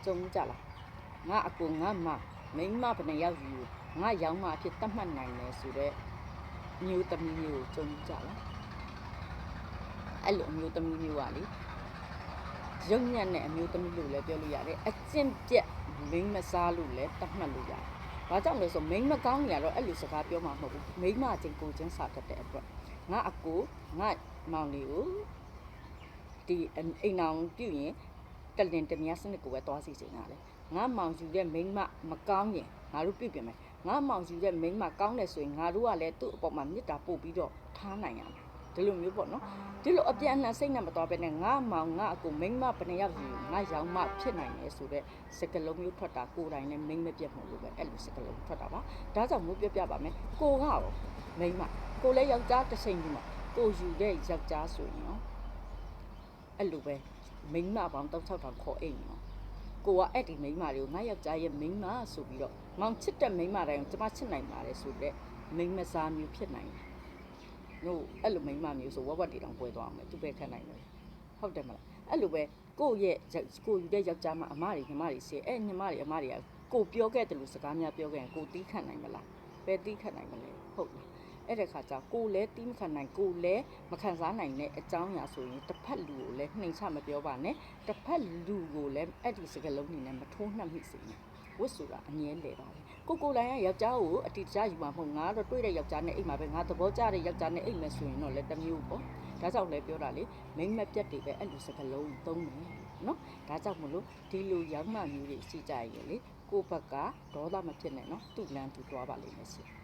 ကြုံကြလားငါအကူငါမမိမဘယ်နှယောက်ယူငါရောင်းမအဖြစ်တတ်မှတ်နိုင်တယ်ဆိုတော့မျိုးသမီးမျိုးကိုကြုံကြလားအဲ့လိုအမျိုးသမီးမျိုးကလေရုပ်ညံ့တဲ့အမျိုးသမီးလို့လည်းပြောလို့ရတယ်အကျင့်ပြက်မိန်းမစားလို့လည်းတတ်မှတ်လို့ရတယ်ဘာကြောင့်လဲဆိုမိန်းမကောင်းနေရတော့အဲ့လိုစကားပြောမှာမဟုတ်ဘူးမိန်းမချင်းကိုချင်းစားတတ်တဲ့အတွက်ငါအကူငါမောင်လေးကိုဒီအိမ်အောင်ပြုရင်တလင်တမယာစနစ်ကိုပဲတွားစီချင်တာလေငါမောင်ယူတဲ့မိန်းမမကောင်းရင်ငါတို့ပြုပြင်မယ်ငါမောင်ယူတဲ့မိန်းမကောင်းတယ်ဆိုရင်ငါတို့ကလည်းသူ့အပေါ်မှာမေတ္တာပို့ပြီးတော့ထားနိုင်ရမယ်ဒီလိုမျိုးပေါ့နော်ဒီလိုအပြန်အလှန်စိတ်နဲ့မတော်ပဲနဲ့ငါမောင်ငါအကူမိန်းမဘယ်နှယောက်ယူငါရောင်မဖြစ်နိုင်တယ်ဆိုတော့စကလုံးမျိုးထွက်တာကိုယ်တိုင်နဲ့မိန်းမပြတ်မှုလို့ပဲအဲ့လိုစကလုံးထွက်တာပါဒါကြောင့်မို့ပြပါမယ်ကိုကရောမိန်းမကိုလည်းယောက်ျားတစ်ချိန်ဒီမှာကိုယူတဲ့ယောက်ျားဆိုရင်ရောအဲ့လိုပဲမိန်းမပေါင်း3600ခေါ်အိမ်ရောကိုကအဲ့ဒီမိန်းမတွေကိုငါယောက်ျားရဲ့မိန်းမဆိုပြီးတော့မောင်ချစ်တဲ့မိန်းမတိုင်းကိုကျမချစ်နိုင်ပါတယ်ဆိုတော့မိန်းမစားမျိုးဖြစ်နိုင်တယ်တို့အဲ့လိုမိန်းမမျိုးဆိုဝက်တီတောင်ပွဲသွားအောင်လေသူပဲခတ်နိုင်တယ်ဟုတ်တယ်မလားအဲ့လိုပဲကိုရဲ့ကိုယူတဲ့ယောက်ျားမအမတွေညီမတွေစီအဲ့ညီမတွေအမတွေကကိုပြောခဲ့တယ်လို့စကားများပြောခဲ့ရင်ကိုတီးခတ်နိုင်မလားပဲတီးခတ်နိုင်မလဲဟုတ်လားအဲ့တဲ့ခါကျကိုလည်းတီးမခံနိုင်ကိုလည်းမခံစားနိုင်တဲ့အကြောင်းအရာဆိုရင်တစ်ဖက်လူကိုလည်းနှိမ်ချမပြောပါနဲ့တစ်ဖက်လူကိုလည်းအဲ့ဒီစကားလုံးနေနဲ့မထိုးနှက်မိစေနဲ့ဝတ်ဆိုတာအငြင်းလေပါပဲကိုလိုင်းကယောက်ျားကိုအတိအကျယူမှာမဟုတ်ငါတော့တွေ့တဲ့ယောက်ျားနဲ့အိမ်မှာပဲငါသဘောကျတဲ့ယောက်ျားနဲ့အိမ်မယ်ဆိုရင်တော့လည်းတစ်မျိုးပေါ့ဒါကြောင့်လည်းပြောတာလေမိမ့်မပြတ်တွေပဲအဲ့လိုစကားလုံးသုံးတယ်နော်ဒါကြောင့်မလို့ဒီလိုရောင်းမှမျိုးတွေရှိကြရင်လေကိုဘက်ကဒေါသမဖြစ်နဲ့နော်သူ့လမ်းသူသွားပါလိမ့်မယ်ရှင်